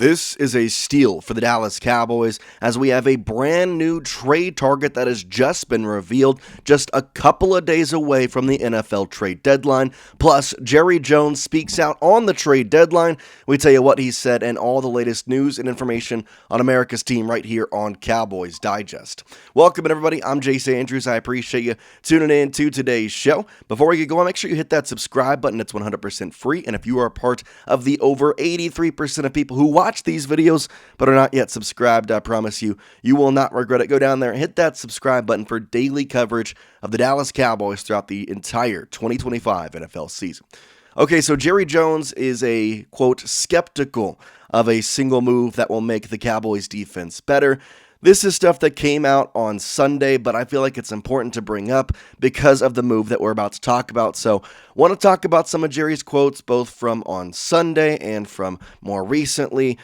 This is a steal for the Dallas Cowboys as we have a brand new trade target that has just been revealed just a couple of days away from the NFL trade deadline. Plus, Jerry Jones speaks out on the trade deadline. We tell you what he said and all the latest news and information on America's team right here on Cowboys Digest. Welcome everybody, I'm Jace Andrews. I appreciate you tuning in to today's show. Before we get going, make sure you hit that subscribe button. It's 100% free, and if you are a part of the over 83% of people who watch these videos but are not yet subscribed, I promise you, you will not regret it. Go down there and hit that subscribe button for daily coverage of the Dallas Cowboys throughout the entire 2025 NFL season. Okay, so Jerry Jones is a, quote, skeptical of a single move that will make the Cowboys defense better. This is stuff that came out on Sunday, but I feel like it's important to bring up because of the move that we're about to talk about. So, want to talk about some of Jerry's quotes, both from on Sunday and from more recently.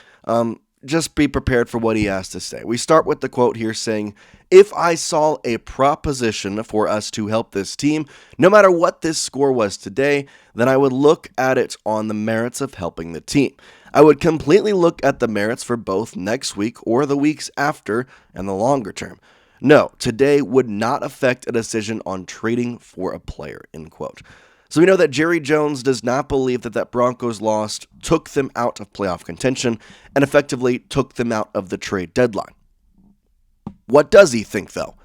Just be prepared for what he has to say. We start with the quote here saying, "If I saw a proposition for us to help this team, no matter what this score was today, then I would look at it on the merits of helping the team. I would completely look at the merits for both next week or the weeks after and the longer term. No, today would not affect a decision on trading for a player," end quote. So we know that Jerry Jones does not believe that Broncos loss took them out of playoff contention and effectively took them out of the trade deadline. What does he think, though?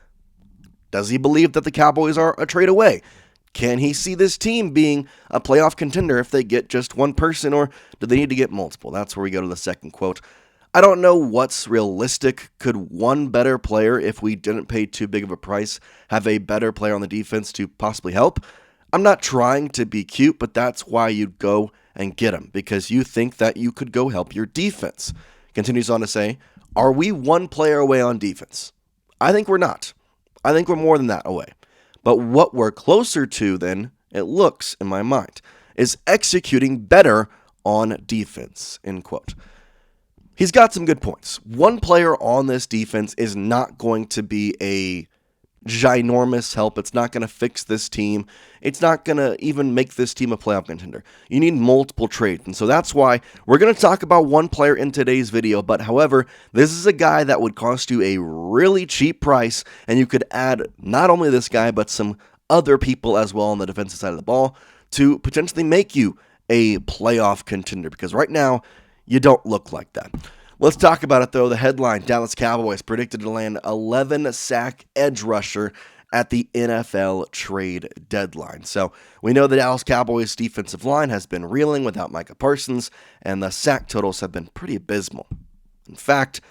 Does he believe that the Cowboys are a trade away? Can he see this team being a playoff contender if they get just one person, or do they need to get multiple? That's where we go to the second quote. "I don't know what's realistic. Could one better player, if we didn't pay too big of a price, have a better player on the defense to possibly help? I'm not trying to be cute, but that's why you'd go and get him, because you think that you could go help your defense." Continues on to say, "Are we one player away on defense? I think we're not. I think we're more than that away. But what we're closer to than it looks, in my mind, is executing better on defense," end quote. He's got some good points. One player on this defense is not going to be a ginormous help. It's not going to fix this team. It's not going to even make this team a playoff contender. You need multiple trades. And so that's why we're going to talk about one player in today's video. But however, this is a guy that would cost you a really cheap price, and you could add not only this guy, but some other people as well on the defensive side of the ball to potentially make you a playoff contender, because right now you don't look like that. Let's talk about it, though. The headline, Dallas Cowboys predicted to land 11-sack edge rusher at the NFL trade deadline. So we know the Dallas Cowboys defensive line has been reeling without Micah Parsons, and the sack totals have been pretty abysmal. In fact,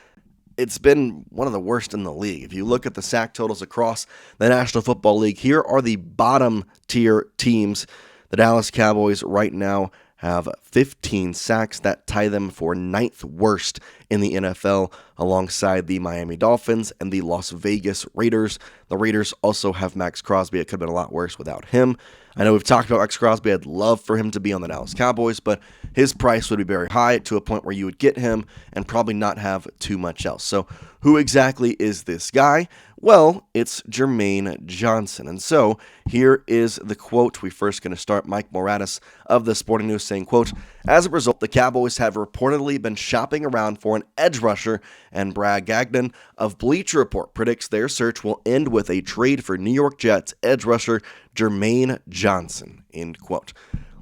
it's been one of the worst in the league. If you look at the sack totals across the National Football League, here are the bottom tier teams. The Dallas Cowboys right now have 15 sacks that tie them for 9th worst in the NFL, alongside the Miami Dolphins and the Las Vegas Raiders. The Raiders also have Max Crosby. It could have been a lot worse without him. I know we've talked about Max Crosby. I'd love for him to be on the Dallas Cowboys, but his price would be very high to a point where you would get him and probably not have too much else. So who exactly is this guy? Well, it's Jermaine Johnson. And so here is the quote. We're first going to start Mike Moratis of the Sporting News saying, quote, "As a result, the Cowboys have reportedly been shopping around for an edge rusher, and Brad Gagnon of Bleacher Report predicts their search will end with a trade for New York Jets edge rusher Jermaine Johnson," end quote.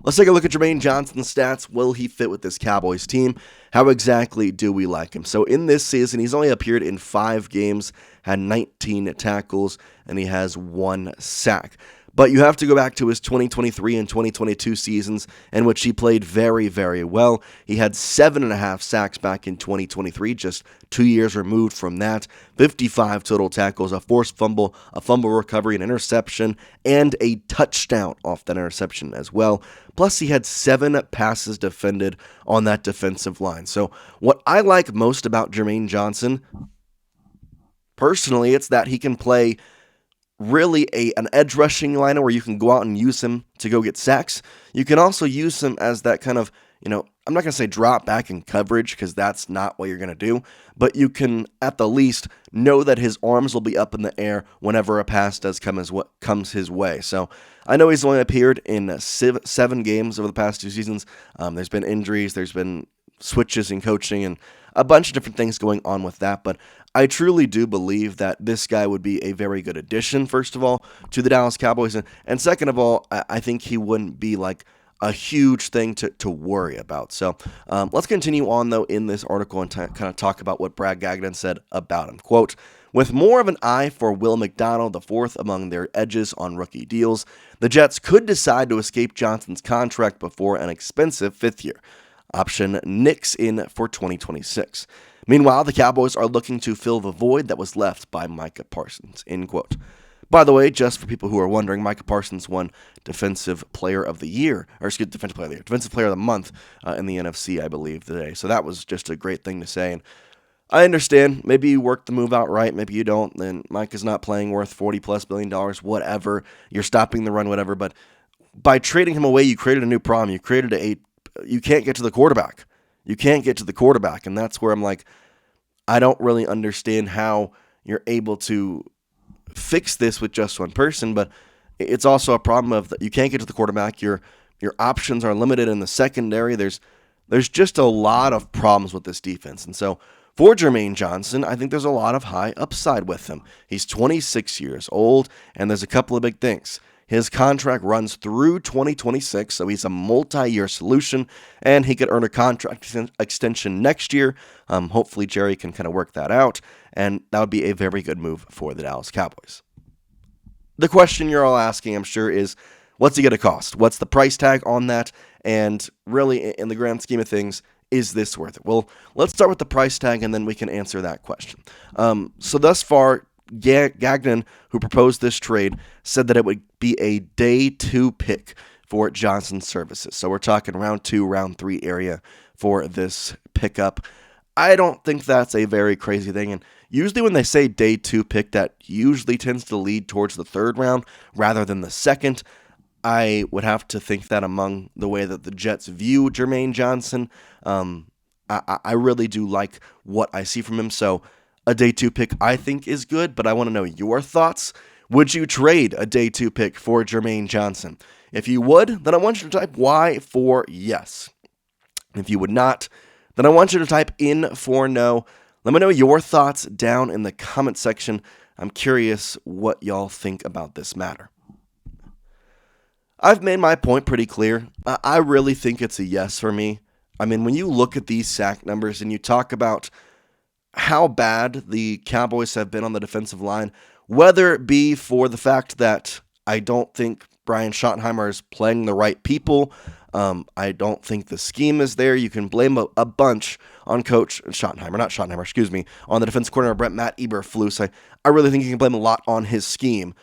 Let's take a look at Jermaine Johnson's stats. Will he fit with this Cowboys team? How exactly do we like him? So in this season, he's only appeared in 5 games, had 19 tackles, and he has 1 sack. But you have to go back to his 2023 and 2022 seasons, in which he played very, very well. He had 7.5 sacks back in 2023, just 2 years removed from that. 55 total tackles, a forced fumble, a fumble recovery, an interception, and a touchdown off that interception as well. Plus, he had 7 passes defended on that defensive line. So what I like most about Jermaine Johnson, personally, it's that he can play really an edge rushing liner where you can go out and use him to go get sacks. You can also use him as that kind of, I'm not going to say drop back in coverage, because that's not what you're going to do, but you can at the least know that his arms will be up in the air whenever a pass does comes his way. So I know he's only appeared in 7 games over the past 2 seasons. There's been injuries, there's been switches in coaching and a bunch of different things going on with that. But I truly do believe that this guy would be a very good addition, first of all, to the Dallas Cowboys. And second of all, I think he wouldn't be like a huge thing to worry about. So let's continue on, though, in this article and kind of talk about what Brad Gagnon said about him. Quote, with more of an eye for Will McDonald, the fourth among their edges on rookie deals, the Jets could decide to escape Johnson's contract before an expensive fifth year option nicks in for 2026. Meanwhile, the Cowboys are looking to fill the void that was left by Micah Parsons, end quote. By the way, just for people who are wondering, Micah Parsons won Defensive Player of the Year, Defensive Player of the Month in the NFC, I believe, today. So that was just a great thing to say. And I understand, maybe you work the move out right, maybe you don't, then Micah's not playing worth $40+ billion, whatever. You're stopping the run, whatever. But by trading him away, you created a new problem. You can't get to the quarterback. You can't get to the quarterback, and that's where I'm like, I don't really understand how you're able to fix this with just one person, but it's also a problem of that you can't get to the quarterback. Your options are limited in the secondary. There's just a lot of problems with this defense, and so for Jermaine Johnson, I think there's a lot of high upside with him. He's 26 years old, and there's a couple of big things. His contract runs through 2026, so he's a multi-year solution, and he could earn a contract extension next year. Hopefully, Jerry can kind of work that out, and that would be a very good move for the Dallas Cowboys. The question you're all asking, I'm sure, is what's he going to cost? What's the price tag on that? And really, in the grand scheme of things, is this worth it? Well, let's start with the price tag, and then we can answer that question. So thus far, Gagnon, who proposed this trade, said that it would be a day 2 pick for Johnson's services. So we're talking round 2, round 3 area for this pickup. I don't think that's a very crazy thing. And usually when they say day 2 pick, that usually tends to lead towards the 3rd round rather than the 2nd. I would have to think that among the way that the Jets view Jermaine Johnson, I really do like what I see from him. So a day 2 pick I think is good, but I want to know your thoughts. Would you trade a day 2 pick for Jermaine Johnson? If you would, then I want you to type Y for yes. If you would not, then I want you to type in for no. Let me know your thoughts down in the comment section. I'm curious what y'all think about this matter. I've made my point pretty clear. I really think it's a yes for me. I mean, when you look at these sack numbers and you talk about how bad the Cowboys have been on the defensive line, whether it be for the fact that I don't think Brian Schottenheimer is playing the right people, I don't think the scheme is there. You can blame a bunch on Coach Schottenheimer, on the defensive coordinator, Matt Eberflus. I really think you can blame a lot on his scheme.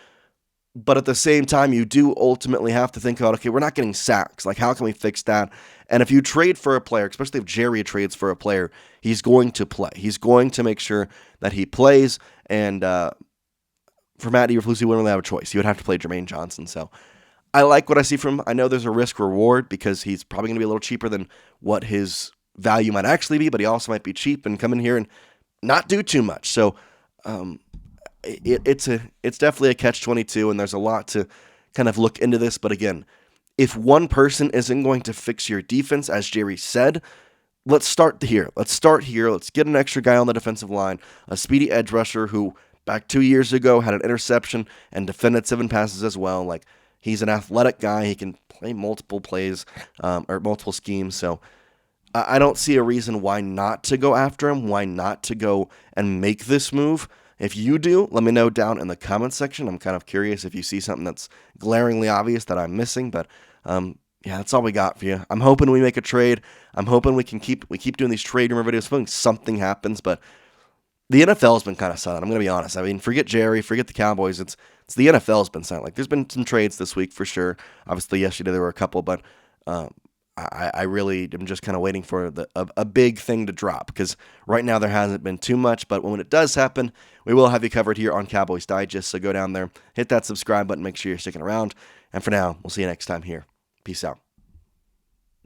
But at the same time, you do ultimately have to think about, okay, we're not getting sacks. Like, how can we fix that? And if you trade for a player, especially if Jerry trades for a player, he's going to play. He's going to make sure that he plays. And for Matt Eberflus, he wouldn't really have a choice. He would have to play Jermaine Johnson. So I like what I see from him. I know there's a risk-reward because he's probably going to be a little cheaper than what his value might actually be, but he also might be cheap and come in here and not do too much. So it's definitely a catch-22, and there's a lot to kind of look into this. But again, if one person isn't going to fix your defense, as Jerry said, let's start here. Let's get an extra guy on the defensive line, a speedy edge rusher who back 2 years ago had an interception and defended 7 passes as well. Like, he's an athletic guy. He can play multiple plays or multiple schemes. So I don't see a reason why not to go after him, why not to go and make this move. If you do, let me know down in the comments section. I'm kind of curious if you see something that's glaringly obvious that I'm missing, but yeah, that's all we got for you. I'm hoping we make a trade. I'm hoping we keep doing these trade rumor videos, hoping something happens, but the NFL has been kind of silent. I'm going to be honest. I mean, forget Jerry, forget the Cowboys. It's the NFL has been silent. Like, there's been some trades this week for sure. Obviously, yesterday there were a couple, but I really am just kind of waiting for a big thing to drop, because right now there hasn't been too much, but when it does happen, we will have you covered here on Cowboys Digest. So go down there, hit that subscribe button, make sure you're sticking around, and for now, we'll see you next time here. Peace out.